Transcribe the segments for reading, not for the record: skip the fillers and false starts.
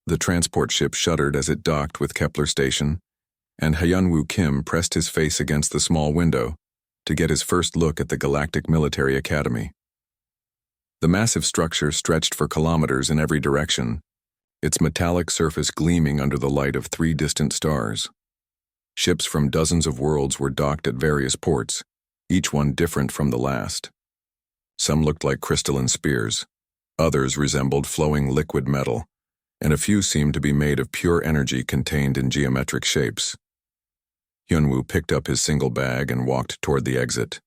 The transport ship shuddered as it docked with Kepler Station, and Hyunwoo Kim pressed his face against the small window to get his first look at the Galactic Military Academy. The massive structure stretched for kilometers in every direction, its metallic surface gleaming under the light of 3 distant stars. Ships from dozens of worlds were docked at various ports, each one different from the last. Some looked like crystalline spears, others resembled flowing liquid metal, and a few seemed to be made of pure energy contained in geometric shapes. Hyunwoo picked up his single bag and walked toward the exit.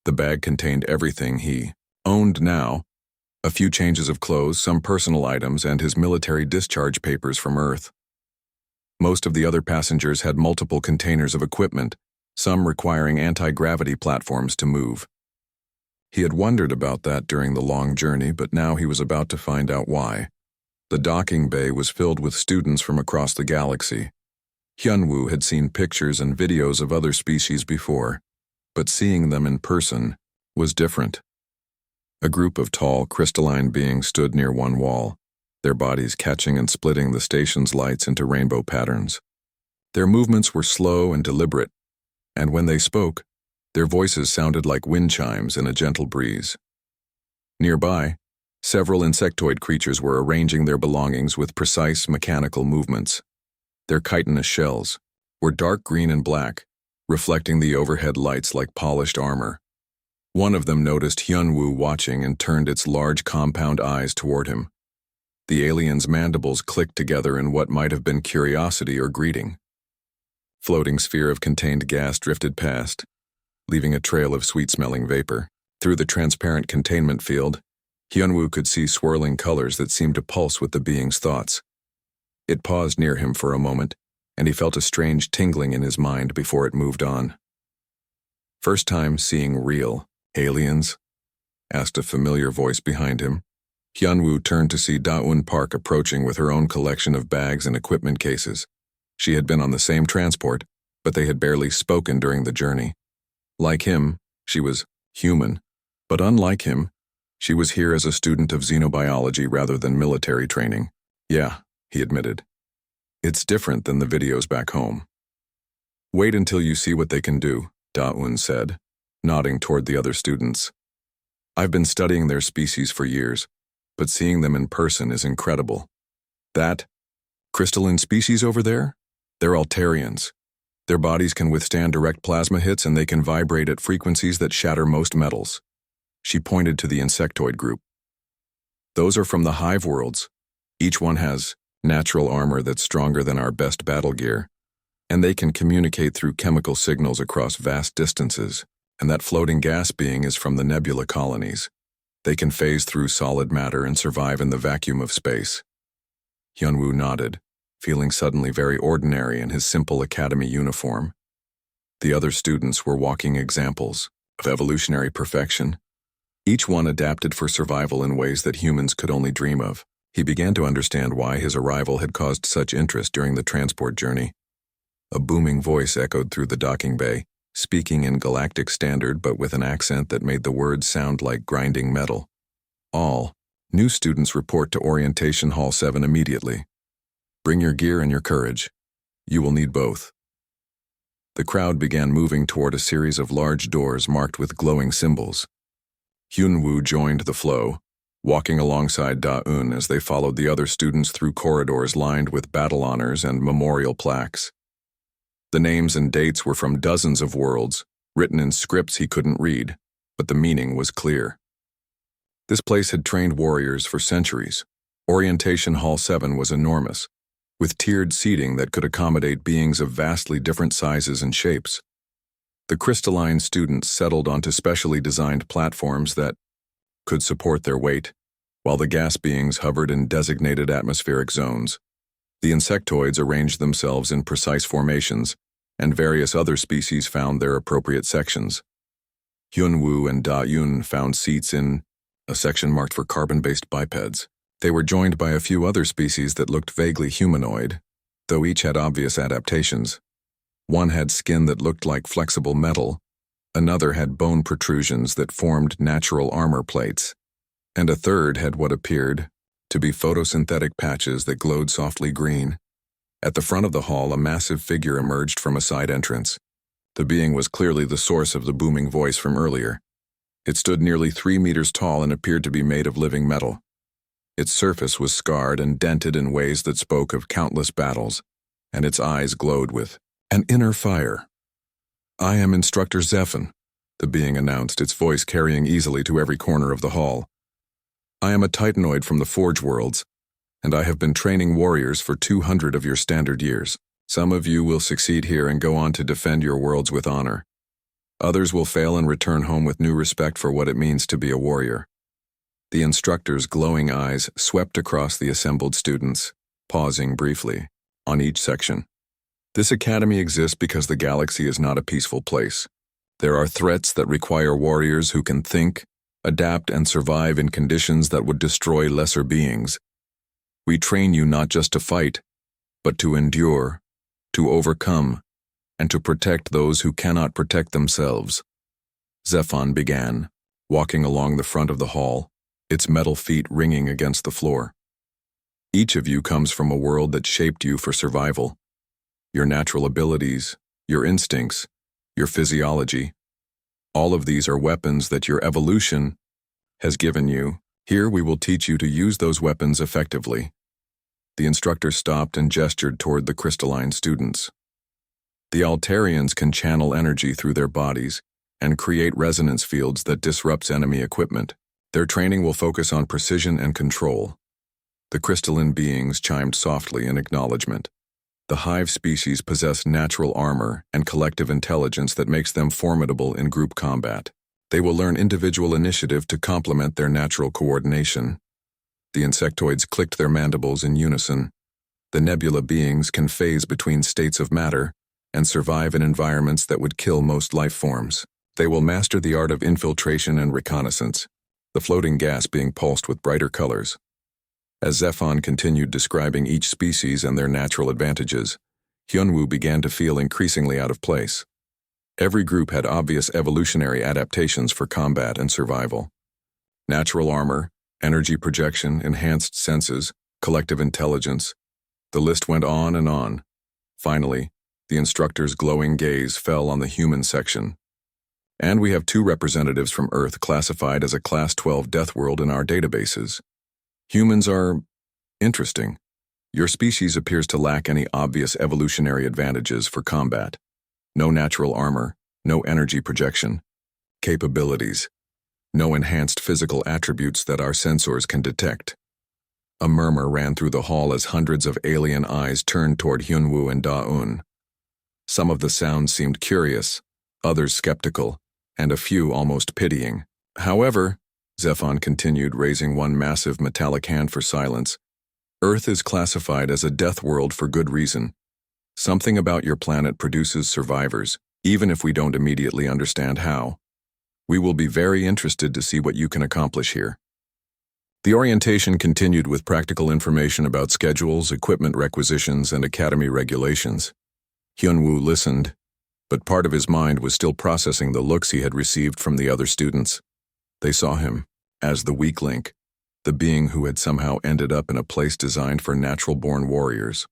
The bag contained everything he owned now: a few changes of clothes, some personal items, and his military discharge papers from Earth. Most of the other passengers had multiple containers of equipment, some requiring anti-gravity platforms to move. He had wondered about that during the long journey, but now he was about to find out why. The docking bay was filled with students from across the galaxy. Hyunwoo had seen pictures and videos of other species before, but seeing them in person was different. A group of tall, crystalline beings stood near one wall, their bodies catching and splitting the station's lights into rainbow patterns. Their movements were slow and deliberate, and when they spoke, their voices sounded like wind chimes in a gentle breeze. Nearby, several insectoid creatures were arranging their belongings with precise mechanical movements. Their chitinous shells were dark green and black, reflecting the overhead lights like polished armor. One of them noticed Hyunwoo watching and turned its large compound eyes toward him. The alien's mandibles clicked together in what might have been curiosity or greeting. Floating sphere of contained gas drifted past, leaving a trail of sweet-smelling vapor. Through the transparent containment field, Hyunwoo could see swirling colors that seemed to pulse with the being's thoughts. It paused near him for a moment, and he felt a strange tingling in his mind before it moved on. "First time seeing real aliens?" asked a familiar voice behind him. Hyunwoo turned to see Da-eun Park approaching with her own collection of bags and equipment cases. She had been on the same transport, but they had barely spoken during the journey. Like him, she was human, but unlike him, she was here as a student of xenobiology rather than military training. "Yeah," he admitted. "It's different than the videos back home." "Wait until you see what they can do," Da-eun said, nodding toward the other students. "I've been studying their species for years, but seeing them in person is incredible." "That crystalline species over there? They're Altarians. Their bodies can withstand direct plasma hits and they can vibrate at frequencies that shatter most metals." She pointed to the insectoid group. "Those are from the hive worlds. Each one has natural armor that's stronger than our best battle gear, and they can communicate through chemical signals across vast distances, and that floating gas being is from the nebula colonies. They can phase through solid matter and survive in the vacuum of space." Hyunwoo nodded, feeling suddenly very ordinary in his simple academy uniform. The other students were walking examples of evolutionary perfection, each one adapted for survival in ways that humans could only dream of. He began to understand why his arrival had caused such interest during the transport journey. A booming voice echoed through the docking bay, speaking in galactic standard but with an accent that made the words sound like grinding metal. "All new students report to Orientation Hall 7 immediately. Bring your gear and your courage. You will need both." The crowd began moving toward a series of large doors marked with glowing symbols. Hyunwoo joined the flow, walking alongside Da-eun as they followed the other students through corridors lined with battle honors and memorial plaques. The names and dates were from dozens of worlds, written in scripts he couldn't read, but the meaning was clear. This place had trained warriors for centuries. Orientation Hall 7 was enormous, with tiered seating that could accommodate beings of vastly different sizes and shapes. The crystalline students settled onto specially designed platforms that could support their weight, while the gas beings hovered in designated atmospheric zones. The insectoids arranged themselves in precise formations, and various other species found their appropriate sections. Hyunwoo and Da-eun found seats in a section marked for carbon-based bipeds. They were joined by a few other species that looked vaguely humanoid, though each had obvious adaptations. One had skin that looked like flexible metal, another had bone protrusions that formed natural armor plates, and a third had what appeared to be photosynthetic patches that glowed softly green. At the front of the hall, a massive figure emerged from a side entrance. The being was clearly the source of the booming voice from earlier. It stood nearly 3 meters tall and appeared to be made of living metal. Its surface was scarred and dented in ways that spoke of countless battles, and its eyes glowed with an inner fire. "I am Instructor Zephan," the being announced, its voice carrying easily to every corner of the hall. "I am a Titanoid from the Forge Worlds, and I have been training warriors for 200 of your standard years. Some of you will succeed here and go on to defend your worlds with honor. Others will fail and return home with new respect for what it means to be a warrior." The instructor's glowing eyes swept across the assembled students, pausing briefly on each section. "This academy exists because the galaxy is not a peaceful place. There are threats that require warriors who can think, adapt, and survive in conditions that would destroy lesser beings. We train you not just to fight, but to endure, to overcome, and to protect those who cannot protect themselves." Zephan began, walking along the front of the hall, its metal feet ringing against the floor. "Each of you comes from a world that shaped you for survival. Your natural abilities, your instincts, your physiology, all of these are weapons that your evolution has given you. Here we will teach you to use those weapons effectively." The instructor stopped and gestured toward the crystalline students. "The Altarians can channel energy through their bodies and create resonance fields that disrupts enemy equipment. Their training will focus on precision and control." The crystalline beings chimed softly in acknowledgement. The hive species possess natural armor and collective intelligence that makes them formidable in group combat. They will learn individual initiative to complement their natural coordination. The insectoids clicked their mandibles in unison. The nebula beings can phase between states of matter and survive in environments that would kill most life forms. They will master the art of infiltration and reconnaissance, the floating gas being pulsed with brighter colors. As Zephan continued describing each species and their natural advantages, Hyunwoo began to feel increasingly out of place. Every group had obvious evolutionary adaptations for combat and survival. Natural armor, energy projection, enhanced senses, collective intelligence. The list went on and on. Finally, the instructor's glowing gaze fell on the human section. "And we have 2 representatives from Earth classified as a Class 12 Deathworld in our databases. Humans are interesting. Your species appears to lack any obvious evolutionary advantages for combat. No natural armor, no energy projection. Capabilities. No enhanced physical attributes that our sensors can detect." A murmur ran through the hall as hundreds of alien eyes turned toward Hyunwoo and Da-un. Some of the sounds seemed curious, others skeptical, and a few almost pitying. "However," Zephan continued, raising one massive metallic hand for silence, "Earth is classified as a death world for good reason. Something about your planet produces survivors, even if we don't immediately understand how. We will be very interested to see what you can accomplish here." The orientation continued with practical information about schedules, equipment requisitions, and academy regulations. Hyunwoo listened, but part of his mind was still processing the looks he had received from the other students. They saw him as the weak link, the being who had somehow ended up in a place designed for natural-born warriors.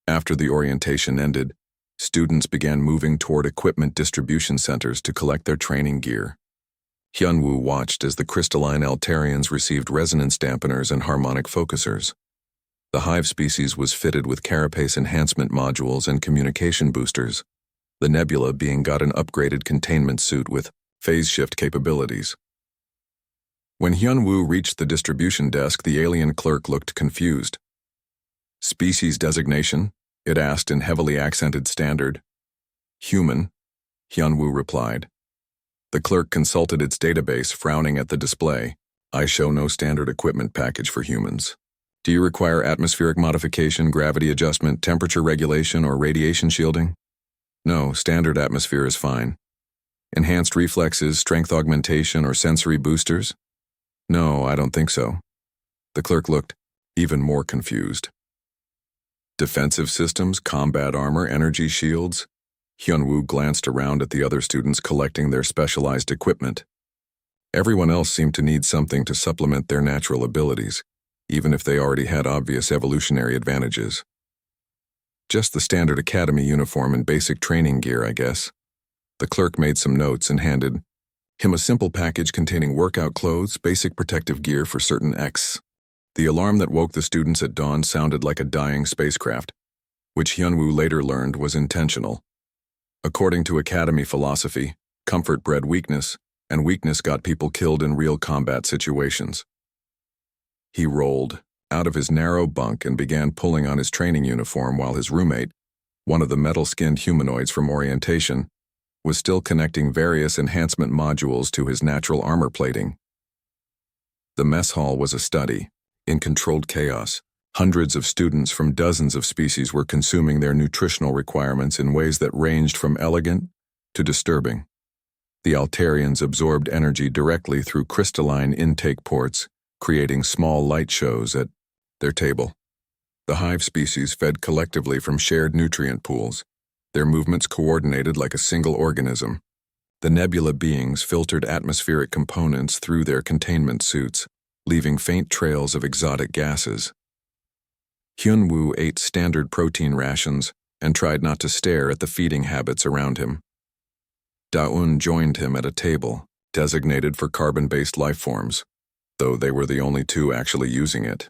After the orientation ended, students began moving toward equipment distribution centers to collect their training gear. Hyunwoo watched as the crystalline Altarians received resonance dampeners and harmonic focusers. The hive species was fitted with carapace enhancement modules and communication boosters, the nebula being got an upgraded containment suit with phase shift capabilities. When Hyunwoo reached the distribution desk, the alien clerk looked confused. "Species designation?" it asked in heavily accented standard. "Human," Hyunwoo replied. The clerk consulted its database, frowning at the display. "I show no standard equipment package for humans. Do you require atmospheric modification, gravity adjustment, temperature regulation, or radiation shielding?" "No, standard atmosphere is fine." "Enhanced reflexes, strength augmentation, or sensory boosters?" "No, I don't think so." The clerk looked even more confused. "Defensive systems, combat armor, energy shields?" Hyunwoo glanced around at the other students collecting their specialized equipment. Everyone else seemed to need something to supplement their natural abilities. even if they already had obvious evolutionary advantages. Just the standard academy uniform and basic training gear, I guess. The clerk made some notes and handed him a simple package containing workout clothes, basic protective gear for certain X. The alarm that woke the students at dawn sounded like a dying spacecraft, which Hyunwoo later learned was intentional. According to Academy philosophy, comfort bred weakness, and weakness got people killed in real combat situations. He rolled out of his narrow bunk and began pulling on his training uniform while his roommate, one of the metal-skinned humanoids from orientation, was still connecting various enhancement modules to his natural armor plating. The mess hall was a study in controlled chaos. Hundreds of students from dozens of species were consuming their nutritional requirements in ways that ranged from elegant to disturbing. The Altarians absorbed energy directly through crystalline intake ports, creating small light shows at their table. The hive species fed collectively from shared nutrient pools, their movements coordinated like a single organism. The nebula beings filtered atmospheric components through their containment suits, leaving faint trails of exotic gases. Hyunwoo ate standard protein rations and tried not to stare at the feeding habits around him. Da-un joined him at a table designated for carbon-based lifeforms, though they were the only two actually using it.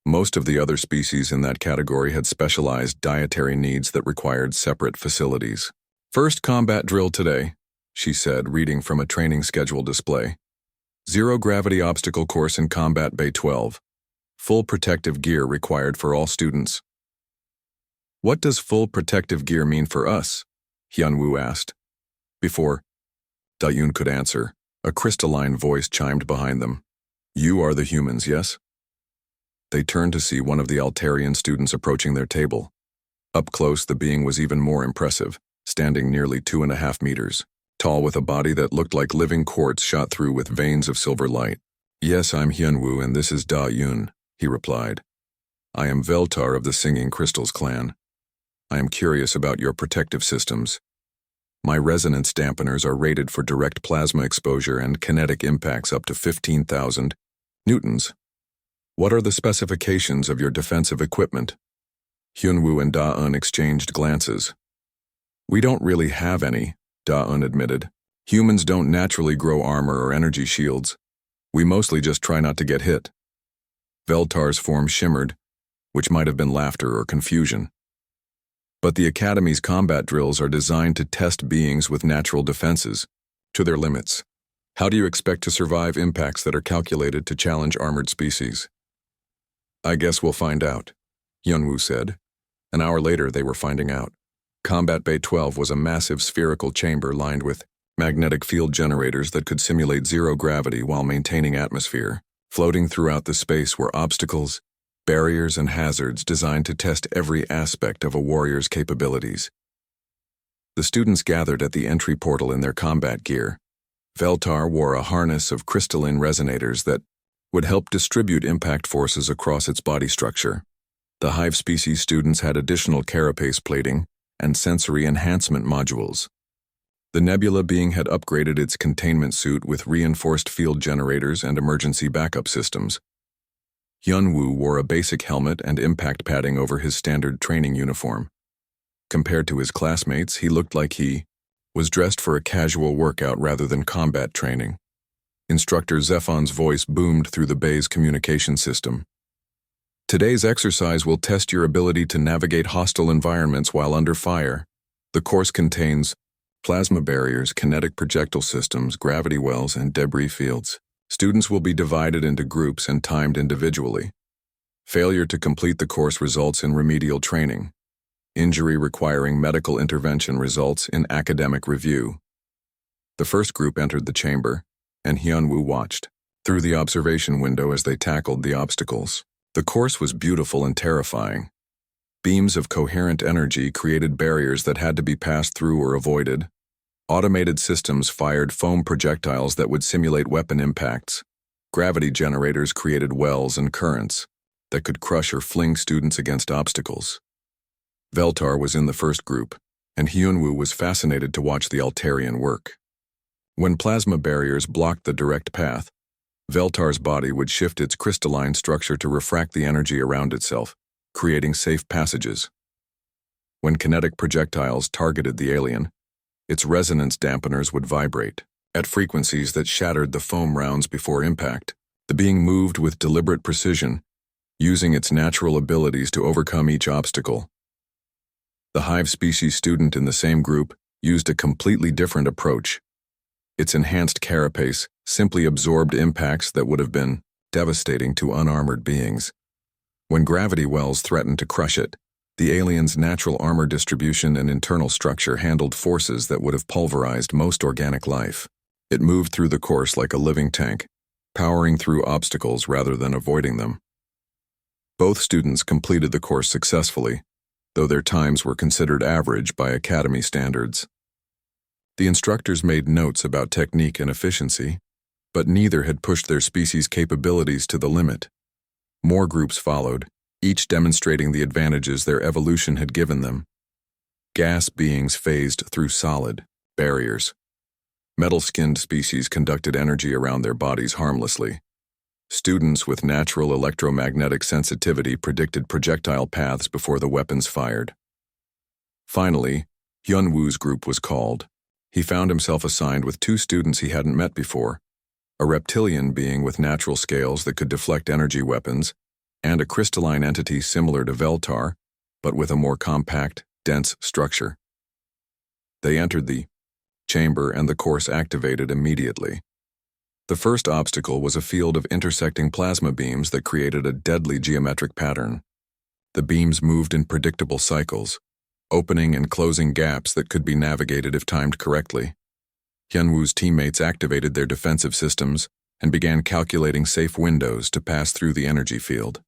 Most of the other species in that category had specialized dietary needs that required separate facilities. First combat drill today, she said, reading from a training schedule display. Zero-gravity obstacle course in Combat Bay 12. Full protective gear required for all students. What does full protective gear mean for us? Hyunwoo asked. Before Da-un could answer, a crystalline voice chimed behind them. You are the humans, yes? They turned to see one of the Altarian students approaching their table. Up close, the being was even more impressive, standing nearly 2.5 meters, tall with a body that looked like living quartz shot through with veins of silver light. Yes, I'm Hyunwoo and this is Da-un, he replied. I am Veltar of the Singing Crystals clan. I am curious about your protective systems. My resonance dampeners are rated for direct plasma exposure and kinetic impacts up to 15,000 newtons. What are the specifications of your defensive equipment? Hyunwoo and Da-un exchanged glances. We don't really have any, Da-un admitted. Humans don't naturally grow armor or energy shields. We mostly just try not to get hit. Veltar's form shimmered, which might have been laughter or confusion. But the Academy's combat drills are designed to test beings with natural defenses, to their limits. How do you expect to survive impacts that are calculated to challenge armored species? I guess we'll find out, Hyunwoo said. An hour later, they were finding out. Combat Bay 12 was a massive spherical chamber lined with magnetic field generators that could simulate zero gravity while maintaining atmosphere. Floating throughout the space were obstacles, barriers, and hazards designed to test every aspect of a warrior's capabilities. The students gathered at the entry portal in their combat gear. Veltar wore a harness of crystalline resonators that would help distribute impact forces across its body structure. The hive species students had additional carapace plating and sensory enhancement modules. The nebula being had upgraded its containment suit with reinforced field generators and emergency backup systems. Hyunwoo wore a basic helmet and impact padding over his standard training uniform. Compared to his classmates, he looked like he was dressed for a casual workout rather than combat training. Instructor Zephon's voice boomed through the bay's communication system. Today's exercise will test your ability to navigate hostile environments while under fire. The course contains plasma barriers, kinetic projectile systems, gravity wells, and debris fields. Students will be divided into groups and timed individually. Failure to complete the course results in remedial training. Injury requiring medical intervention results in academic review. The first group entered the chamber, and Hyunwoo watched through the observation window as they tackled the obstacles. The course was beautiful and terrifying. Beams of coherent energy created barriers that had to be passed through or avoided. Automated systems fired foam projectiles that would simulate weapon impacts. Gravity generators created wells and currents that could crush or fling students against obstacles. Veltar was in the first group, and Hyunwoo was fascinated to watch the Altarian work. When plasma barriers blocked the direct path, Veltar's body would shift its crystalline structure to refract the energy around itself, creating safe passages. When kinetic projectiles targeted the alien, its resonance dampeners would vibrate at frequencies that shattered the foam rounds before impact. The being moved with deliberate precision, using its natural abilities to overcome each obstacle. The Hive species student in the same group used a completely different approach. Its enhanced carapace simply absorbed impacts that would have been devastating to unarmored beings. When gravity wells threatened to crush it, the alien's natural armor distribution and internal structure handled forces that would have pulverized most organic life. It moved through the course like a living tank, powering through obstacles rather than avoiding them. Both students completed the course successfully, though their times were considered average by academy standards. The instructors made notes about technique and efficiency, but neither had pushed their species' capabilities to the limit. More groups followed, each demonstrating the advantages their evolution had given them. Gas beings phased through solid barriers. Metal-skinned species conducted energy around their bodies harmlessly. Students with natural electromagnetic sensitivity predicted projectile paths before the weapons fired. Finally, Hyunwoo's group was called. He found himself assigned with two students he hadn't met before, a reptilian being with natural scales that could deflect energy weapons, and a crystalline entity similar to Veltar, but with a more compact, dense structure. They entered the chamber and the course activated immediately. The first obstacle was a field of intersecting plasma beams that created a deadly geometric pattern. The beams moved in predictable cycles, opening and closing gaps that could be navigated if timed correctly. Hyunwoo's teammates activated their defensive systems and began calculating safe windows to pass through the energy field.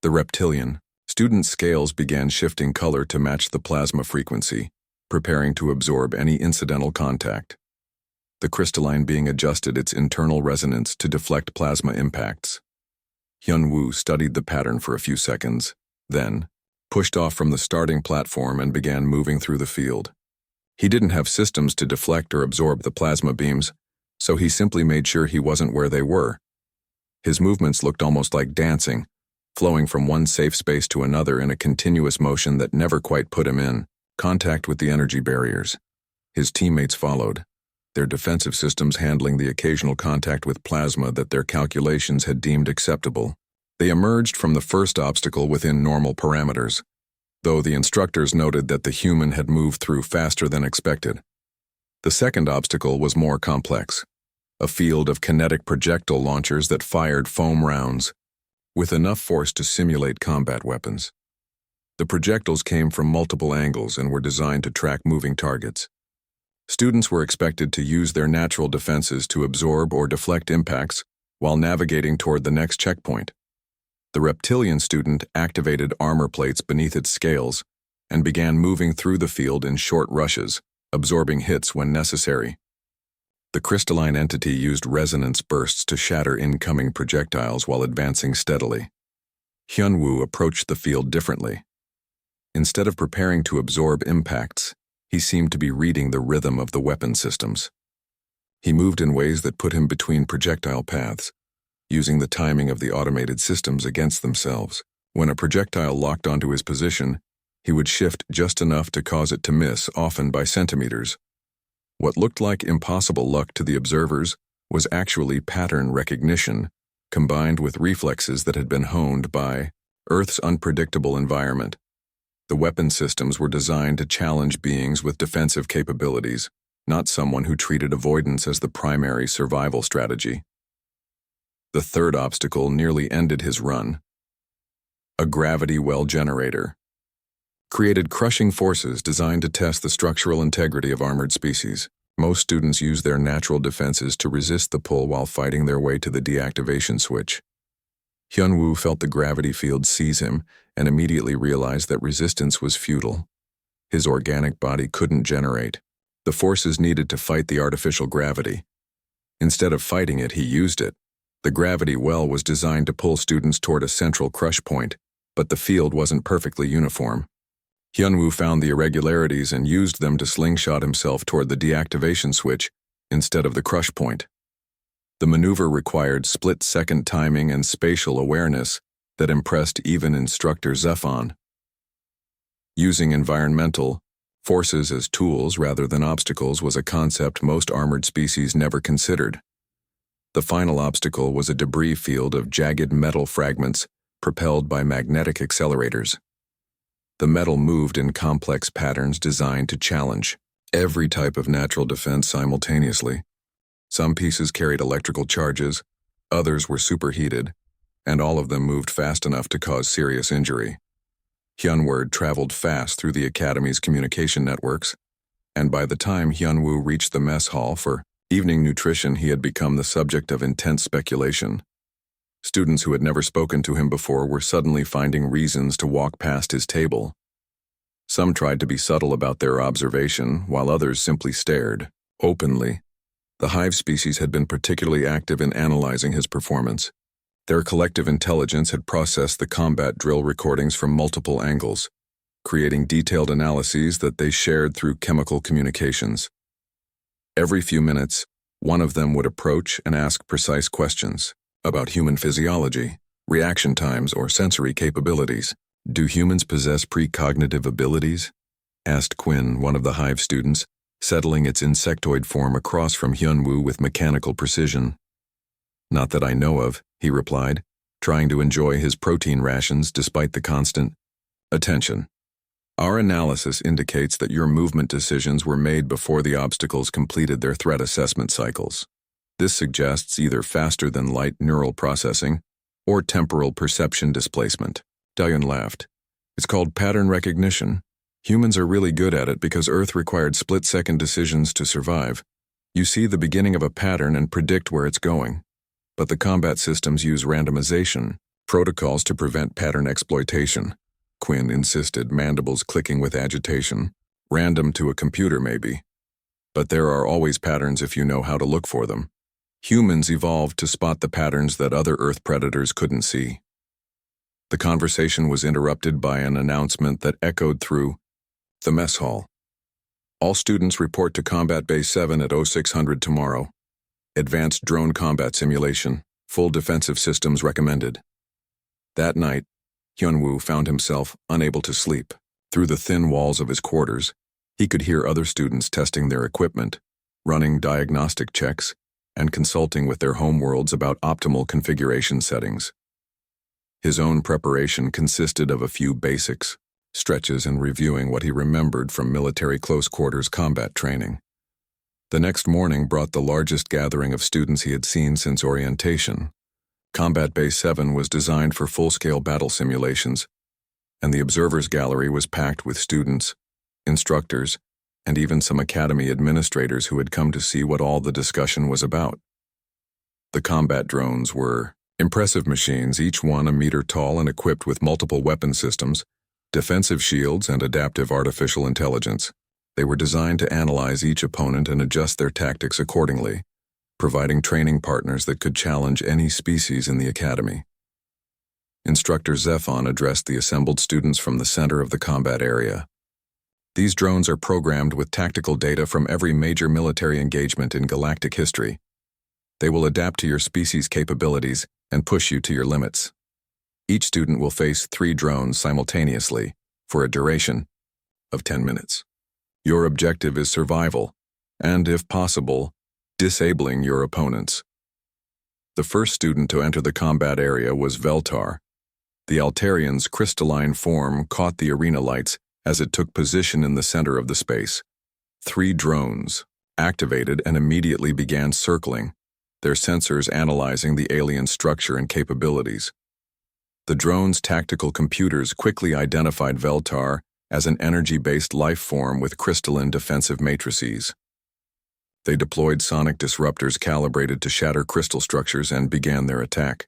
The reptilian student's scales began shifting color to match the plasma frequency, preparing to absorb any incidental contact. The crystalline being adjusted its internal resonance to deflect plasma impacts. Hyunwoo studied the pattern for a few seconds, then pushed off from the starting platform and began moving through the field. He didn't have systems to deflect or absorb the plasma beams, so he simply made sure he wasn't where they were. His movements looked almost like dancing, flowing from one safe space to another in a continuous motion that never quite put him in contact with the energy barriers. His teammates followed, their defensive systems handling the occasional contact with plasma that their calculations had deemed acceptable. They emerged from the first obstacle within normal parameters, though the instructors noted that the human had moved through faster than expected. The second obstacle was more complex, a field of kinetic projectile launchers that fired foam rounds, with enough force to simulate combat weapons. The projectiles came from multiple angles and were designed to track moving targets. Students were expected to use their natural defenses to absorb or deflect impacts while navigating toward the next checkpoint. The reptilian student activated armor plates beneath its scales and began moving through the field in short rushes, absorbing hits when necessary. The crystalline entity used resonance bursts to shatter incoming projectiles while advancing steadily. Hyunwoo approached the field differently. Instead of preparing to absorb impacts, he seemed to be reading the rhythm of the weapon systems. He moved in ways that put him between projectile paths, using the timing of the automated systems against themselves. When a projectile locked onto his position, he would shift just enough to cause it to miss, often by centimeters. What looked like impossible luck to the observers was actually pattern recognition, combined with reflexes that had been honed by Earth's unpredictable environment. The weapon systems were designed to challenge beings with defensive capabilities, not someone who treated avoidance as the primary survival strategy. The third obstacle nearly ended his run. A gravity well generator created crushing forces designed to test the structural integrity of armored species. Most students use their natural defenses to resist the pull while fighting their way to the deactivation switch. Hyunwoo felt the gravity field seize him and immediately realized that resistance was futile. His organic body couldn't generate the forces needed to fight the artificial gravity. Instead of fighting it, he used it. The gravity well was designed to pull students toward a central crush point, but the field wasn't perfectly uniform. Hyunwoo found the irregularities and used them to slingshot himself toward the deactivation switch instead of the crush point. The maneuver required split-second timing and spatial awareness that impressed even instructor Zephon. Using environmental forces as tools rather than obstacles was a concept most armored species never considered. The final obstacle was a debris field of jagged metal fragments propelled by magnetic accelerators. The metal moved in complex patterns designed to challenge every type of natural defense simultaneously. Some pieces carried electrical charges, others were superheated, and all of them moved fast enough to cause serious injury. Hyunwoo traveled fast through the Academy's communication networks, and by the time Hyunwoo reached the mess hall for evening nutrition, he had become the subject of intense speculation. Students who had never spoken to him before were suddenly finding reasons to walk past his table. Some tried to be subtle about their observation, while others simply stared, openly. The hive species had been particularly active in analyzing his performance. Their collective intelligence had processed the combat drill recordings from multiple angles, creating detailed analyses that they shared through chemical communications. Every few minutes, one of them would approach and ask precise questions about human physiology, reaction times, or sensory capabilities. "Do humans possess precognitive abilities?" asked Quinn, one of the hive students, settling its insectoid form across from Hyunwoo with mechanical precision. "Not that I know of," he replied, trying to enjoy his protein rations despite the constant attention. "Our analysis indicates that your movement decisions were made before the obstacles completed their threat assessment cycles. This suggests either faster-than-light neural processing or temporal perception displacement." Daeun laughed. "It's called pattern recognition. Humans are really good at it because Earth required split-second decisions to survive. You see the beginning of a pattern and predict where it's going. But the combat systems use randomization protocols to prevent pattern exploitation," Quinn insisted, mandibles clicking with agitation. "Random to a computer, maybe. But there are always patterns if you know how to look for them. Humans evolved to spot the patterns that other Earth predators couldn't see." The conversation was interrupted by an announcement that echoed through the mess hall. "All students report to Combat Base 7 at 0600 tomorrow. Advanced drone combat simulation. Full defensive systems recommended." That night, Hyunwoo found himself unable to sleep. Through the thin walls of his quarters, he could hear other students testing their equipment, running diagnostic checks, and consulting with their homeworlds about optimal configuration settings. His own preparation consisted of a few basics, stretches, and reviewing what he remembered from military close-quarters combat training. The next morning brought the largest gathering of students he had seen since orientation. Combat Base 7 was designed for full-scale battle simulations, and the observers gallery was packed with students, instructors, and even some academy administrators who had come to see what all the discussion was about. The combat drones were impressive machines, each one a meter tall and equipped with multiple weapon systems, defensive shields, and adaptive artificial intelligence. They were designed to analyze each opponent and adjust their tactics accordingly, providing training partners that could challenge any species in the academy. Instructor Zephon addressed the assembled students from the center of the combat area. "These drones are programmed with tactical data from every major military engagement in galactic history. They will adapt to your species' capabilities and push you to your limits. Each student will face 3 drones simultaneously for a duration of 10 minutes. Your objective is survival, and if possible, disabling your opponents." The first student to enter the combat area was Veltar. The Altarian's crystalline form caught the arena lights as it took position in the center of the space. 3 drones activated and immediately began circling, their sensors analyzing the alien structure and capabilities. The drone's tactical computers quickly identified Veltar as an energy-based life form with crystalline defensive matrices. They deployed sonic disruptors calibrated to shatter crystal structures and began their attack.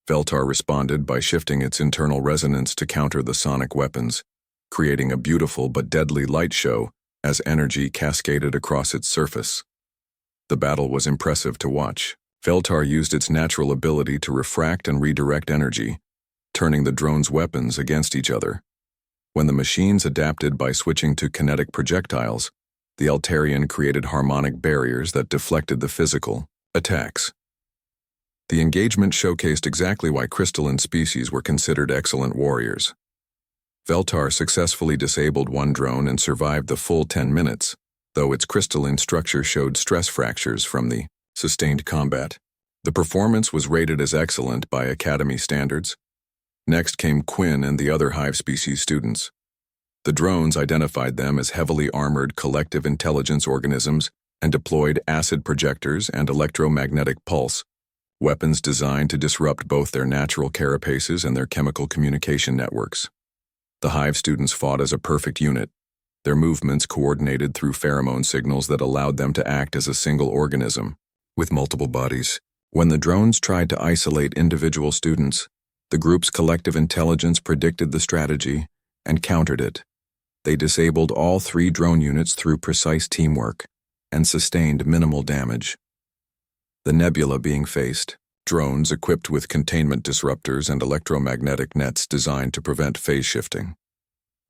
Veltar responded by shifting its internal resonance to counter the sonic weapons, creating a beautiful but deadly light show as energy cascaded across its surface. The battle was impressive to watch. Veltar used its natural ability to refract and redirect energy, turning the drone's weapons against each other. When the machines adapted by switching to kinetic projectiles, the Altarian created harmonic barriers that deflected the physical attacks. The engagement showcased exactly why crystalline species were considered excellent warriors. Veltar successfully disabled one drone and survived the full 10 minutes, though its crystalline structure showed stress fractures from the sustained combat. The performance was rated as excellent by Academy standards. Next came Quinn and the other Hive species students. The drones identified them as heavily armored collective intelligence organisms and deployed acid projectors and electromagnetic pulse, weapons designed to disrupt both their natural carapaces and their chemical communication networks. The Hive students fought as a perfect unit, their movements coordinated through pheromone signals that allowed them to act as a single organism, with multiple bodies. When the drones tried to isolate individual students, the group's collective intelligence predicted the strategy and countered it. They disabled all 3 drone units through precise teamwork and sustained minimal damage. The nebula being faced, drones equipped with containment disruptors and electromagnetic nets designed to prevent phase shifting.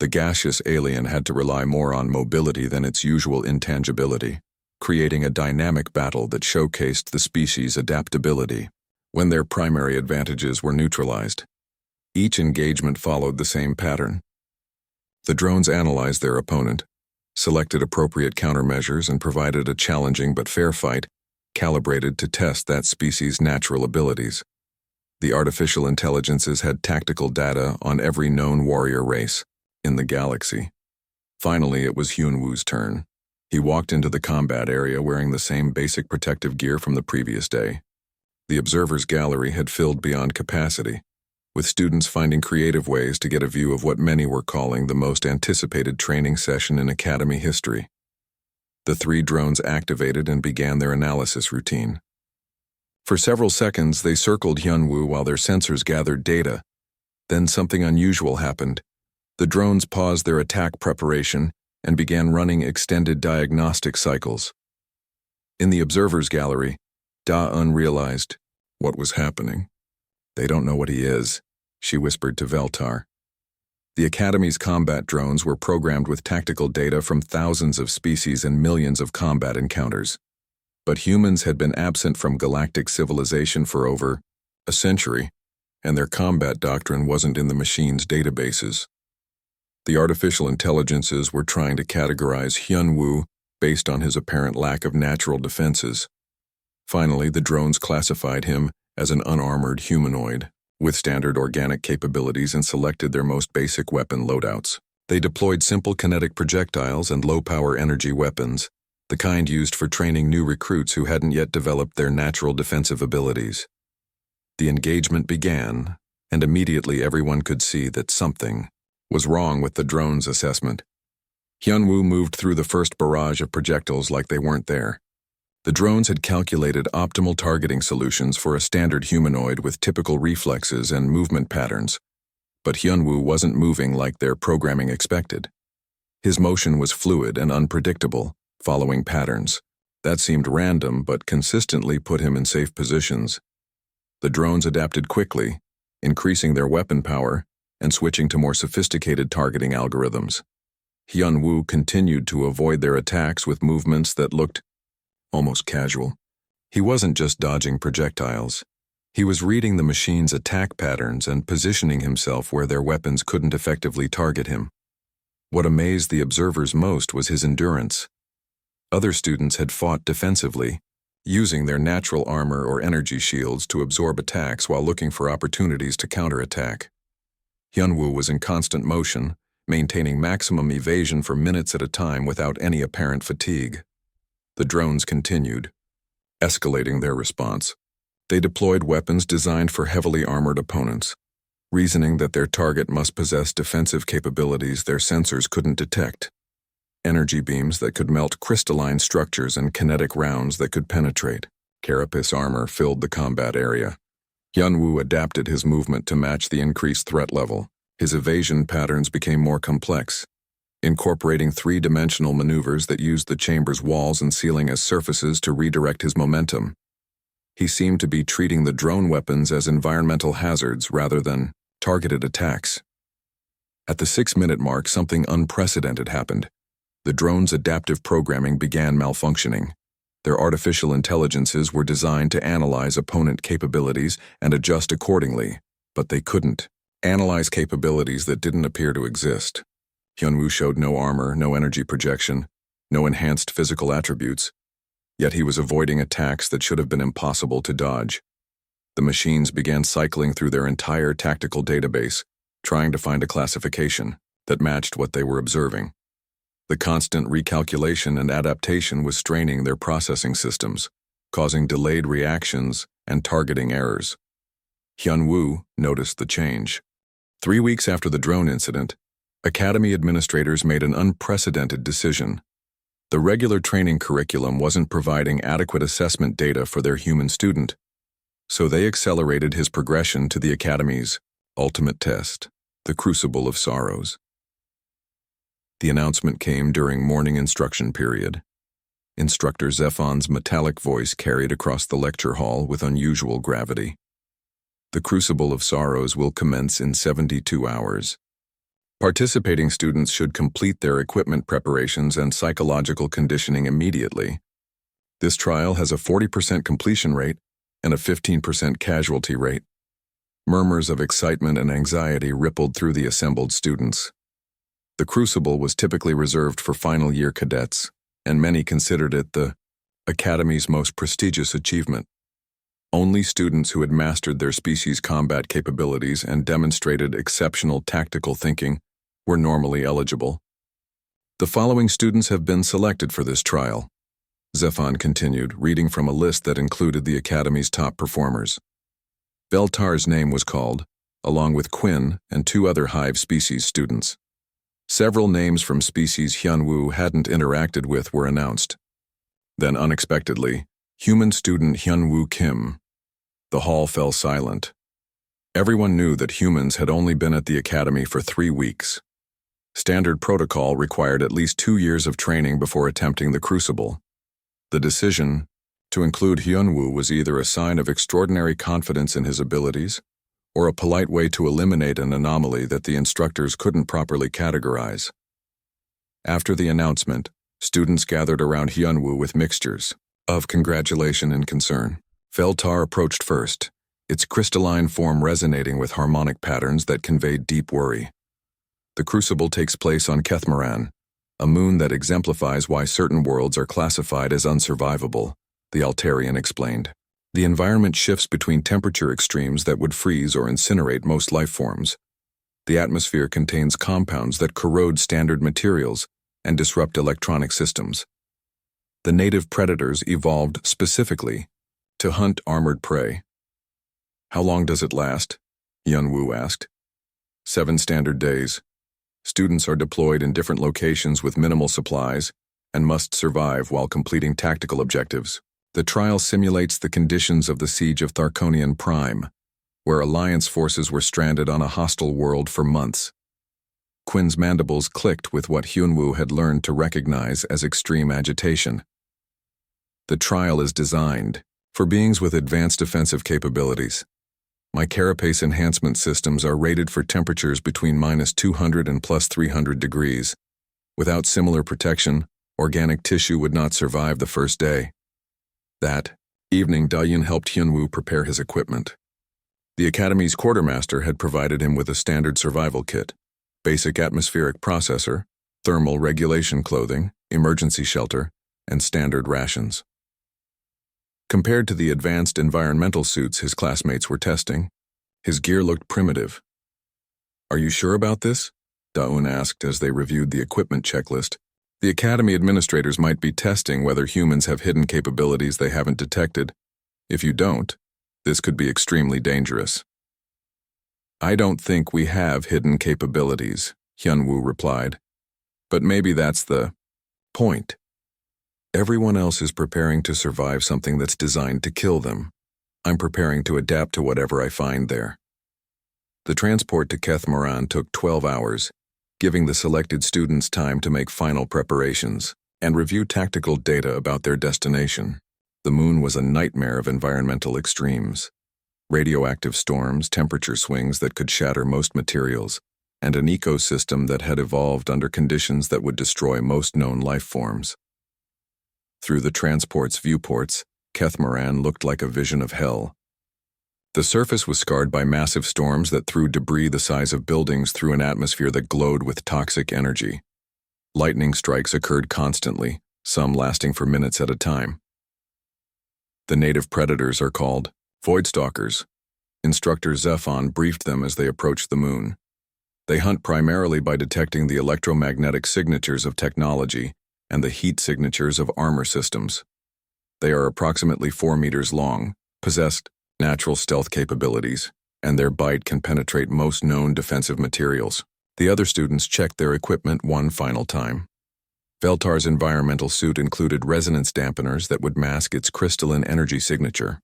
The gaseous alien had to rely more on mobility than its usual intangibility, creating a dynamic battle that showcased the species' adaptability when their primary advantages were neutralized. Each engagement followed the same pattern. The drones analyzed their opponent, selected appropriate countermeasures, and provided a challenging but fair fight, calibrated to test that species' natural abilities. The artificial intelligences had tactical data on every known warrior race in the galaxy. Finally, it was Hyunwoo's turn. He walked into the combat area wearing the same basic protective gear from the previous day. The observers' gallery had filled beyond capacity, with students finding creative ways to get a view of what many were calling the most anticipated training session in Academy history. The 3 drones activated and began their analysis routine. For several seconds, they circled Hyunwoo while their sensors gathered data. Then something unusual happened. The drones paused their attack preparation and began running extended diagnostic cycles. In the observers' gallery, Da-Un realized what was happening. "They don't know what he is," she whispered to Veltar. The Academy's combat drones were programmed with tactical data from thousands of species and millions of combat encounters. But humans had been absent from galactic civilization for over a century, and their combat doctrine wasn't in the machine's databases. The artificial intelligences were trying to categorize Hyunwoo based on his apparent lack of natural defenses. Finally, the drones classified him as an unarmored humanoid with standard organic capabilities and selected their most basic weapon loadouts. They deployed simple kinetic projectiles and low-power energy weapons, the kind used for training new recruits who hadn't yet developed their natural defensive abilities. The engagement began, and immediately everyone could see that something was wrong with the drone's assessment. Hyunwoo moved through the first barrage of projectiles like they weren't there. The drones had calculated optimal targeting solutions for a standard humanoid with typical reflexes and movement patterns, but Hyunwoo wasn't moving like their programming expected. His motion was fluid and unpredictable, following patterns that seemed random but consistently put him in safe positions. The drones adapted quickly, increasing their weapon power and switching to more sophisticated targeting algorithms. Hyunwoo continued to avoid their attacks with movements that looked almost casual. He wasn't just dodging projectiles. He was reading the machine's attack patterns and positioning himself where their weapons couldn't effectively target him. What amazed the observers most was his endurance. Other students had fought defensively, using their natural armor or energy shields to absorb attacks while looking for opportunities to counterattack. Hyunwoo was in constant motion, maintaining maximum evasion for minutes at a time without any apparent fatigue. The drones continued, escalating their response. They deployed weapons designed for heavily armored opponents, reasoning that their target must possess defensive capabilities their sensors couldn't detect. Energy beams that could melt crystalline structures and kinetic rounds that could penetrate. Carapace armor filled the combat area. Hyunwoo adapted his movement to match the increased threat level. His evasion patterns became more complex, incorporating 3-dimensional maneuvers that used the chamber's walls and ceiling as surfaces to redirect his momentum. He seemed to be treating the drone weapons as environmental hazards rather than targeted attacks. At the 6-minute mark, something unprecedented happened. The drone's adaptive programming began malfunctioning. Their artificial intelligences were designed to analyze opponent capabilities and adjust accordingly, but they couldn't analyze capabilities that didn't appear to exist. Hyunwoo showed no armor, no energy projection, no enhanced physical attributes, yet he was avoiding attacks that should have been impossible to dodge. The machines began cycling through their entire tactical database, trying to find a classification that matched what they were observing. The constant recalculation and adaptation was straining their processing systems, causing delayed reactions and targeting errors. Hyunwoo noticed the change. 3 weeks after the drone incident, Academy administrators made an unprecedented decision. The regular training curriculum wasn't providing adequate assessment data for their human student, so they accelerated his progression to the Academy's ultimate test, the Crucible of Sorrows. The announcement came during morning instruction period. Instructor Zephon's metallic voice carried across the lecture hall with unusual gravity. The Crucible of Sorrows will commence in 72 hours. Participating students should complete their equipment preparations and psychological conditioning immediately. This trial has a 40% completion rate and a 15% casualty rate. Murmurs of excitement and anxiety rippled through the assembled students. The Crucible was typically reserved for final-year cadets, and many considered it the Academy's most prestigious achievement. Only students who had mastered their species' combat capabilities and demonstrated exceptional tactical thinking were normally eligible. The following students have been selected for this trial. Zephon continued, reading from a list that included the Academy's top performers. Beltar's name was called, along with Quinn and 2 other Hive species students. Several names from species Hyunwoo hadn't interacted with were announced. Then, unexpectedly, human student Hyunwoo Kim. The hall fell silent. Everyone knew that humans had only been at the Academy for 3 weeks. Standard protocol required at least 2 years of training before attempting the Crucible. The decision to include Hyunwoo was either a sign of extraordinary confidence in his abilities or a polite way to eliminate an anomaly that the instructors couldn't properly categorize. After the announcement, students gathered around Hyunwoo with mixtures of congratulation and concern. Feltar approached first, its crystalline form resonating with harmonic patterns that conveyed deep worry. The Crucible takes place on Kethmaran, a moon that exemplifies why certain worlds are classified as unsurvivable, the Altarian explained. The environment shifts between temperature extremes that would freeze or incinerate most life forms. The atmosphere contains compounds that corrode standard materials and disrupt electronic systems. The native predators evolved specifically to hunt armored prey. How long does it last? Hyunwoo asked. 7 standard days. Students are deployed in different locations with minimal supplies and must survive while completing tactical objectives. The trial simulates the conditions of the siege of Tharkonian Prime, where Alliance forces were stranded on a hostile world for months. Quinn's mandibles clicked with what Hyunwoo had learned to recognize as extreme agitation. The trial is designed for beings with advanced defensive capabilities. My carapace enhancement systems are rated for temperatures between -200 and +300 degrees. Without similar protection, organic tissue would not survive the first day. That evening, Dahyun helped Hyunwoo prepare his equipment. The Academy's quartermaster had provided him with a standard survival kit, basic atmospheric processor, thermal regulation clothing, emergency shelter, and standard rations. Compared to the advanced environmental suits his classmates were testing, his gear looked primitive. "Are you sure about this?" Dahyun asked as they reviewed the equipment checklist. The Academy administrators might be testing whether humans have hidden capabilities they haven't detected. If you don't, this could be extremely dangerous. "I don't think we have hidden capabilities," Hyunwoo replied. "But maybe that's the point. Everyone else is preparing to survive something that's designed to kill them. I'm preparing to adapt to whatever I find there." The transport to Kethmaran took 12 hours, giving the selected students time to make final preparations and review tactical data about their destination. The moon was a nightmare of environmental extremes. Radioactive storms, temperature swings that could shatter most materials, and an ecosystem that had evolved under conditions that would destroy most known life forms. Through the transport's viewports, Kethmaran looked like a vision of hell. The surface was scarred by massive storms that threw debris the size of buildings through an atmosphere that glowed with toxic energy. Lightning strikes occurred constantly, some lasting for minutes at a time. The native predators are called Voidstalkers. Instructor Zephon briefed them as they approached the moon. They hunt primarily by detecting the electromagnetic signatures of technology and the heat signatures of armor systems. They are approximately 4 meters long, possess natural stealth capabilities, and their bite can penetrate most known defensive materials. The other students checked their equipment one final time. Veltar's environmental suit included resonance dampeners that would mask its crystalline energy signature.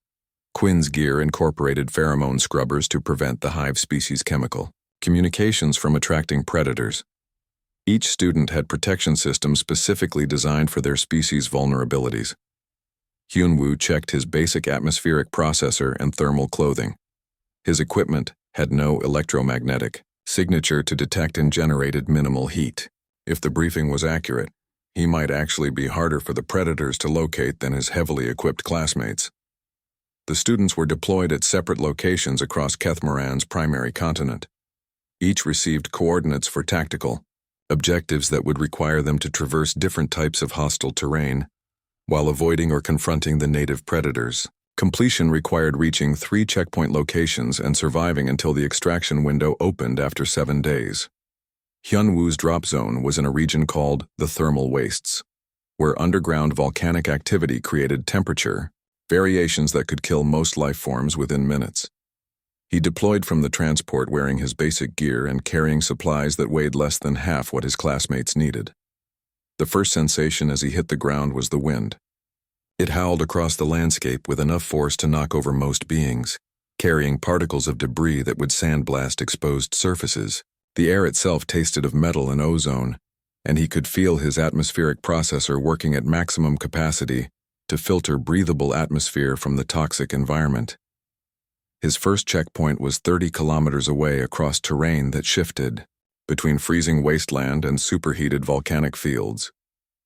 Quinn's gear incorporated pheromone scrubbers to prevent the hive species chemical communications from attracting predators. Each student had protection systems specifically designed for their species' vulnerabilities. Hyunwoo checked his basic atmospheric processor and thermal clothing. His equipment had no electromagnetic signature to detect and generated minimal heat. If the briefing was accurate, he might actually be harder for the predators to locate than his heavily equipped classmates. The students were deployed at separate locations across Kethmaran's primary continent. Each received coordinates for tactical objectives that would require them to traverse different types of hostile terrain, while avoiding or confronting the native predators. Completion required reaching 3 checkpoint locations and surviving until the extraction window opened after 7 days. Hyunwoo's drop zone was in a region called the Thermal Wastes, where underground volcanic activity created temperature variations that could kill most life forms within minutes. He deployed from the transport wearing his basic gear and carrying supplies that weighed less than half what his classmates needed. The first sensation as he hit the ground was the wind. It howled across the landscape with enough force to knock over most beings, carrying particles of debris that would sandblast exposed surfaces. The air itself tasted of metal and ozone, and he could feel his atmospheric processor working at maximum capacity to filter breathable atmosphere from the toxic environment. His first checkpoint was 30 kilometers away across terrain that shifted between freezing wasteland and superheated volcanic fields.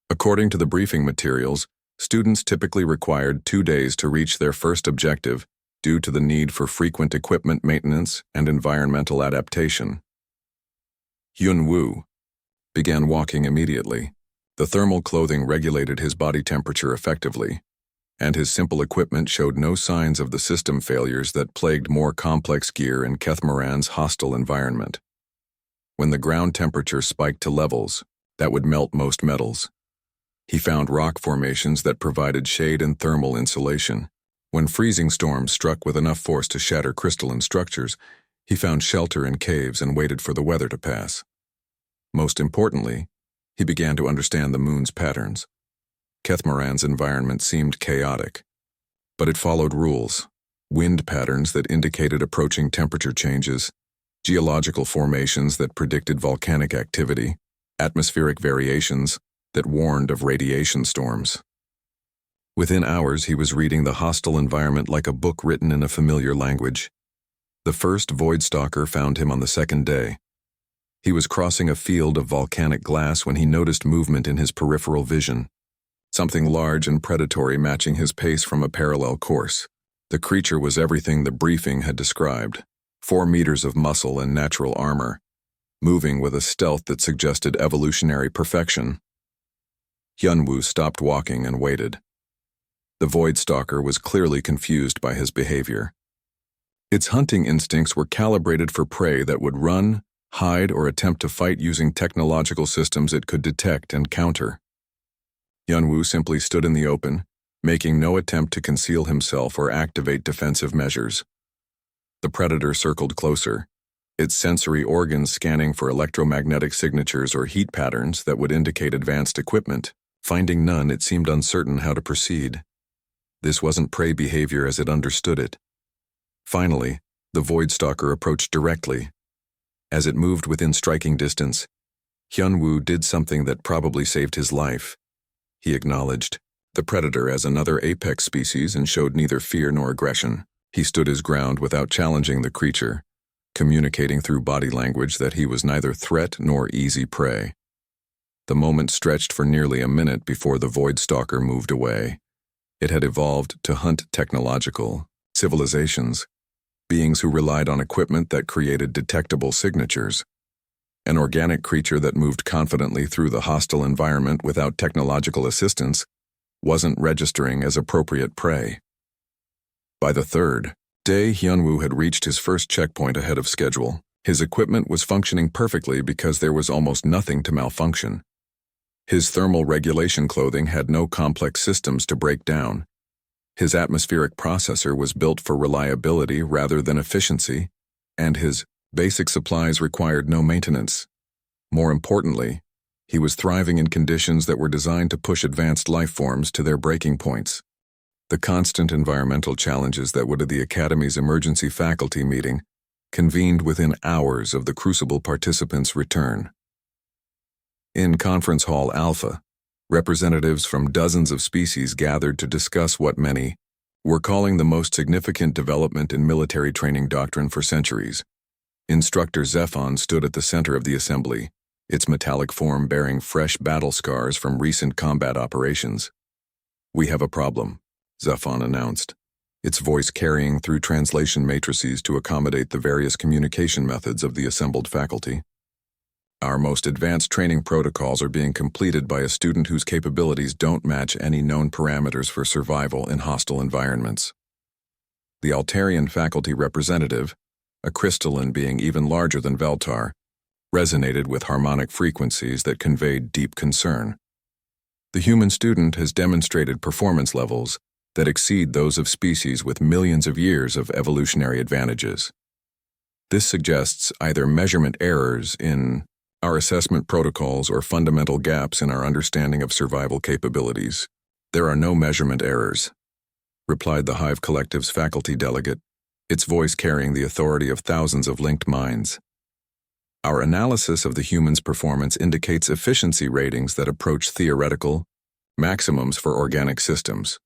According to the briefing materials, students typically required 2 days to reach their first objective due to the need for frequent equipment maintenance and environmental adaptation. Hyunwoo began walking immediately. The thermal clothing regulated his body temperature effectively, and his simple equipment showed no signs of the system failures that plagued more complex gear in Kethmaran's hostile environment. When the ground temperature spiked to levels that would melt most metals, he found rock formations that provided shade and thermal insulation. When freezing storms struck with enough force to shatter crystalline structures, he found shelter in caves and waited for the weather to pass. Most importantly, he began to understand the moon's patterns. Kethmaran's environment seemed chaotic, but it followed rules: wind patterns that indicated approaching temperature changes, geological formations that predicted volcanic activity, atmospheric variations that warned of radiation storms. Within hours, he was reading the hostile environment like a book written in a familiar language. The first Voidstalker found him on the second day. He was crossing a field of volcanic glass when he noticed movement in his peripheral vision. Something large and predatory matching his pace from a parallel course. The creature was everything the briefing had described: 4 meters of muscle and natural armor, moving with a stealth that suggested evolutionary perfection. Hyunwoo stopped walking and waited. The Voidstalker was clearly confused by his behavior. Its hunting instincts were calibrated for prey that would run, hide, or attempt to fight using technological systems it could detect and counter. Hyunwoo simply stood in the open, making no attempt to conceal himself or activate defensive measures. The predator circled closer, its sensory organs scanning for electromagnetic signatures or heat patterns that would indicate advanced equipment. Finding none, it seemed uncertain how to proceed. This wasn't prey behavior as it understood it. Finally, the Voidstalker approached directly. As it moved within striking distance, Hyunwoo did something that probably saved his life. He acknowledged the predator as another apex species and showed neither fear nor aggression. He stood his ground without challenging the creature, communicating through body language that he was neither threat nor easy prey. The moment stretched for nearly a minute before the Void Stalker moved away. It had evolved to hunt technological civilizations, beings who relied on equipment that created detectable signatures. An organic creature that moved confidently through the hostile environment without technological assistance wasn't registering as appropriate prey. By the third day, Hyunwoo had reached his first checkpoint ahead of schedule. His equipment was functioning perfectly because there was almost nothing to malfunction. His thermal regulation clothing had no complex systems to break down. His atmospheric processor was built for reliability rather than efficiency, and his basic supplies required no maintenance. More importantly, he was thriving in conditions that were designed to push advanced life forms to their breaking points. The constant environmental challenges that would the Academy's emergency faculty meeting convened within hours of the Crucible participants' return. In Conference Hall Alpha, representatives from dozens of species gathered to discuss what many were calling the most significant development in military training doctrine for centuries. Instructor Zephon stood at the center of the assembly, its metallic form bearing fresh battle scars from recent combat operations. "We have a problem," Zephon announced, its voice carrying through translation matrices to accommodate the various communication methods of the assembled faculty. "Our most advanced training protocols are being completed by a student whose capabilities don't match any known parameters for survival in hostile environments." The Altarian faculty representative, a crystalline being even larger than Veltar, resonated with harmonic frequencies that conveyed deep concern. "The human student has demonstrated performance levels that exceed those of species with millions of years of evolutionary advantages. This suggests either measurement errors in our assessment protocols or fundamental gaps in our understanding of survival capabilities." "There are no measurement errors," replied the Hive Collective's faculty delegate, its voice carrying the authority of thousands of linked minds. "Our analysis of the human's performance indicates efficiency ratings that approach theoretical maximums for organic systems.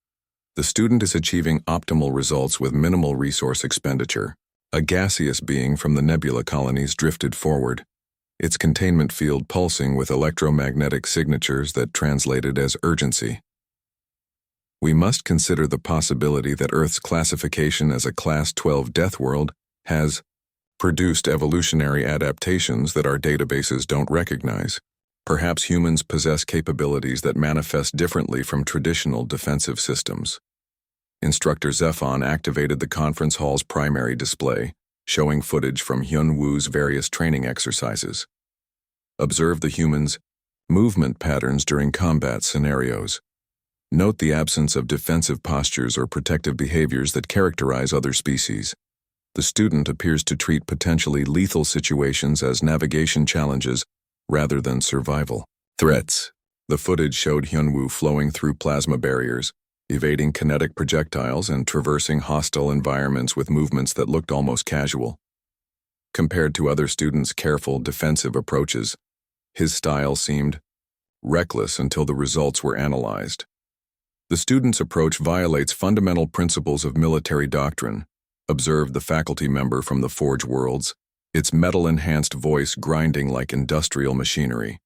The student is achieving optimal results with minimal resource expenditure." A gaseous being from the nebula colonies drifted forward, its containment field pulsing with electromagnetic signatures that translated as urgency. "We must consider the possibility that Earth's classification as a Class 12 death world has produced evolutionary adaptations that our databases don't recognize. Perhaps humans possess capabilities that manifest differently from traditional defensive systems." Instructor Zephon activated the conference hall's primary display, showing footage from Hyunwoo's various training exercises. "Observe the human's movement patterns during combat scenarios. Note the absence of defensive postures or protective behaviors that characterize other species. The student appears to treat potentially lethal situations as navigation challenges rather than survival threats." The footage showed Hyunwoo flowing through plasma barriers, evading kinetic projectiles and traversing hostile environments with movements that looked almost casual. Compared to other students' careful, defensive approaches, his style seemed reckless until the results were analyzed. "The student's approach violates fundamental principles of military doctrine," observed the faculty member from the Forge Worlds, its metal-enhanced voice grinding like industrial machinery.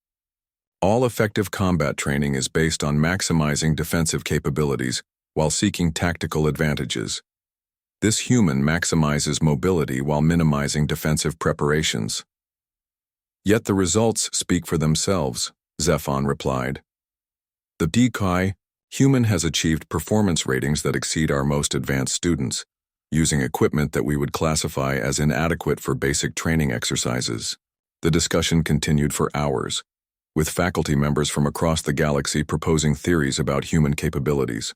"All effective combat training is based on maximizing defensive capabilities while seeking tactical advantages. This human maximizes mobility while minimizing defensive preparations." "Yet the results speak for themselves," Zephon replied. "The decoy human has achieved performance ratings that exceed our most advanced students, using equipment that we would classify as inadequate for basic training exercises." The discussion continued for hours, with faculty members from across the galaxy proposing theories about human capabilities.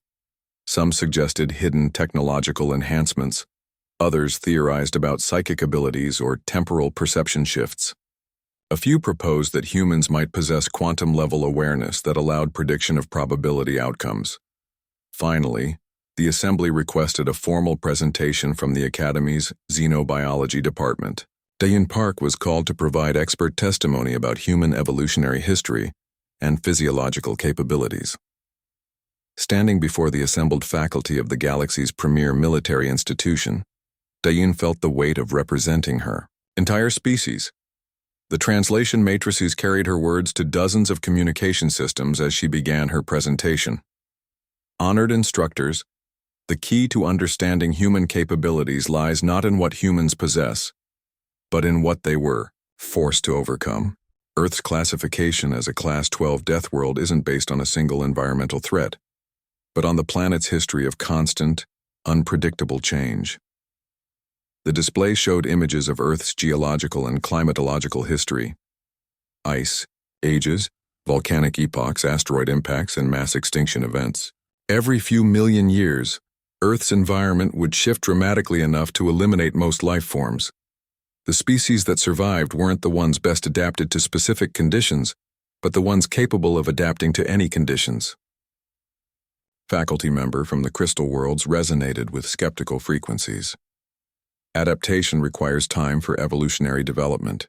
Some suggested hidden technological enhancements, others theorized about psychic abilities or temporal perception shifts. A few proposed that humans might possess quantum-level awareness that allowed prediction of probability outcomes. Finally, the assembly requested a formal presentation from the Academy's Xenobiology Department. Dayon Park was called to provide expert testimony about human evolutionary history and physiological capabilities. Standing before the assembled faculty of the galaxy's premier military institution, Dayon felt the weight of representing her entire species. The translation matrices carried her words to dozens of communication systems as she began her presentation. Honored instructors, the key to understanding human capabilities lies not in what humans possess, but in what they were forced to overcome. Earth's classification as a Class 12 death world isn't based on a single environmental threat, but on the planet's history of constant, unpredictable change. The display showed images of Earth's geological and climatological history: ice, ages, volcanic epochs, asteroid impacts, and mass extinction events. Every few million years, Earth's environment would shift dramatically enough to eliminate most life forms. The species that survived weren't the ones best adapted to specific conditions, but the ones capable of adapting to any conditions. Faculty member from the Crystal Worlds resonated with skeptical frequencies. Adaptation requires time for evolutionary development.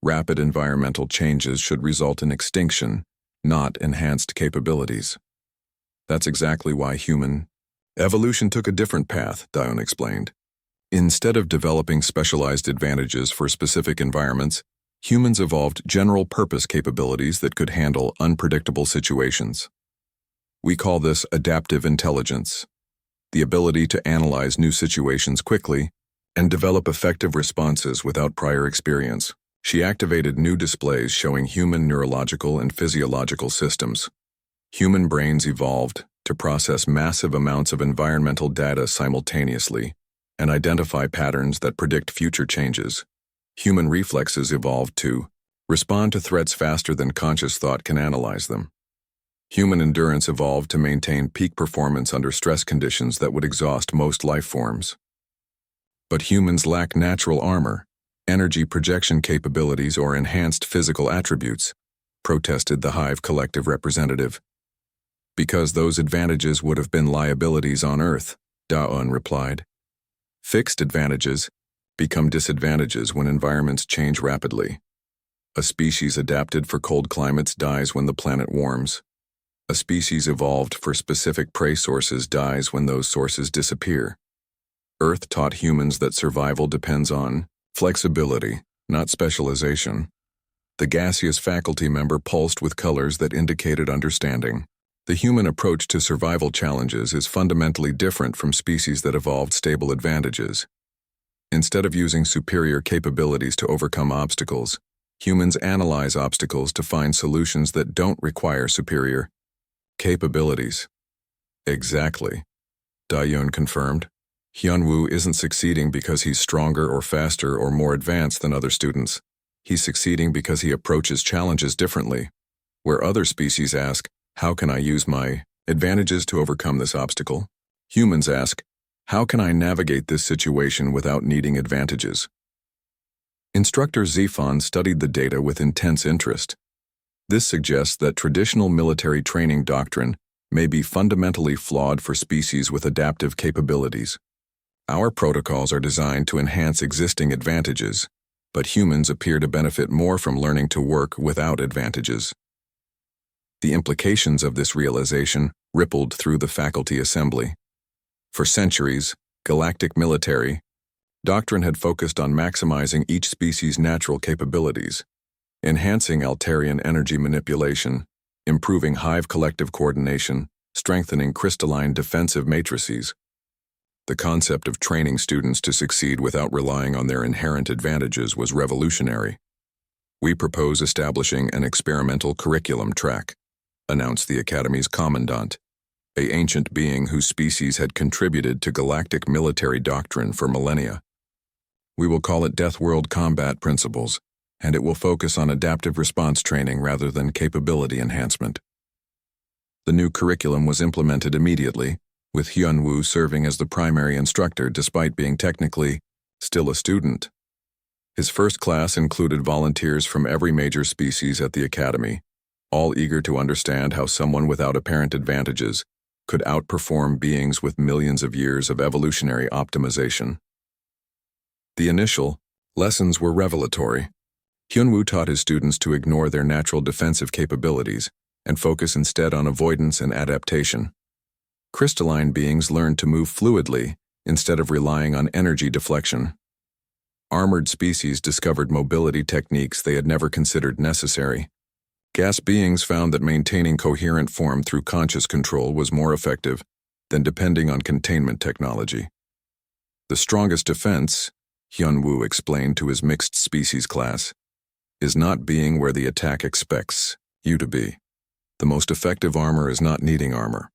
Rapid environmental changes should result in extinction, not enhanced capabilities. That's exactly why human evolution took a different path, Dion explained. Instead of developing specialized advantages for specific environments, humans evolved general-purpose capabilities that could handle unpredictable situations. We call this adaptive intelligence, the ability to analyze new situations quickly and develop effective responses without prior experience. She activated new displays showing human neurological and physiological systems. Human brains evolved to process massive amounts of environmental data simultaneously and identify patterns that predict future changes. Human reflexes evolved to respond to threats faster than conscious thought can analyze them. Human endurance evolved to maintain peak performance under stress conditions that would exhaust most life forms. But humans lack natural armor, energy projection capabilities, or enhanced physical attributes, protested the Hive collective representative. Because those advantages would have been liabilities on Earth, Daon replied. Fixed advantages become disadvantages when environments change rapidly. A species adapted for cold climates dies when the planet warms. A species evolved for specific prey sources dies when those sources disappear. Earth taught humans that survival depends on flexibility, not specialization. The gaseous faculty member pulsed with colors that indicated understanding. The human approach to survival challenges is fundamentally different from species that evolved stable advantages. Instead of using superior capabilities to overcome obstacles, humans analyze obstacles to find solutions that don't require superior capabilities. Exactly, Daeyeon confirmed. Hyunwoo isn't succeeding because he's stronger or faster or more advanced than other students. He's succeeding because he approaches challenges differently. Where other species ask, how can I use my advantages to overcome this obstacle? Humans ask, how can I navigate this situation without needing advantages? Instructor Zifan studied the data with intense interest. This suggests that traditional military training doctrine may be fundamentally flawed for species with adaptive capabilities. Our protocols are designed to enhance existing advantages, but humans appear to benefit more from learning to work without advantages. The implications of this realization rippled through the faculty assembly. For centuries, galactic military doctrine had focused on maximizing each species' natural capabilities, enhancing Altarian energy manipulation, improving hive collective coordination, strengthening crystalline defensive matrices. The concept of training students to succeed without relying on their inherent advantages was revolutionary. We propose establishing an experimental curriculum track, announced the Academy's commandant, an ancient being whose species had contributed to galactic military doctrine for millennia. We will call it Deathworld Combat Principles, and it will focus on adaptive response training rather than capability enhancement. The new curriculum was implemented immediately, with Hyunwoo serving as the primary instructor despite being technically still a student. His first class included volunteers from every major species at the Academy, all eager to understand how someone without apparent advantages could outperform beings with millions of years of evolutionary optimization. The initial lessons were revelatory. Hyunwoo taught his students to ignore their natural defensive capabilities and focus instead on avoidance and adaptation. Crystalline beings learned to move fluidly instead of relying on energy deflection. Armored species discovered mobility techniques they had never considered necessary. Gas beings found that maintaining coherent form through conscious control was more effective than depending on containment technology. The strongest defense, Hyun-woo explained to his mixed species class, is not being where the attack expects you to be. The most effective armor is not needing armor.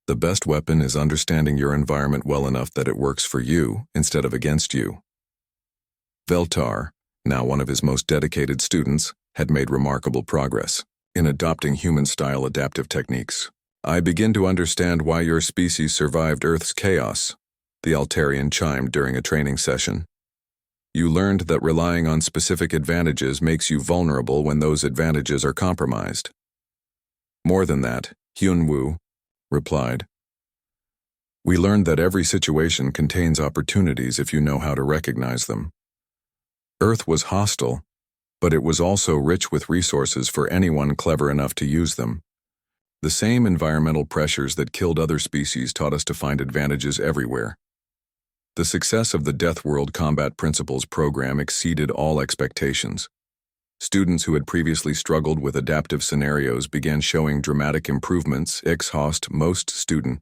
The best weapon is understanding your environment well enough that it works for you instead of against you. Veltar, now one of his most dedicated students, had made remarkable progress in adopting human-style adaptive techniques. I begin to understand why your species survived Earth's chaos, the Altarian chimed during a training session. You learned that relying on specific advantages makes you vulnerable when those advantages are compromised. More than that, Hyun-woo replied. We learned that every situation contains opportunities if you know how to recognize them. Earth was hostile, but it was also rich with resources for anyone clever enough to use them. The same environmental pressures that killed other species taught us to find advantages everywhere. The success of the Deathworld Combat Principles program exceeded all expectations. Students who had previously struggled with adaptive scenarios began showing dramatic improvements. Most student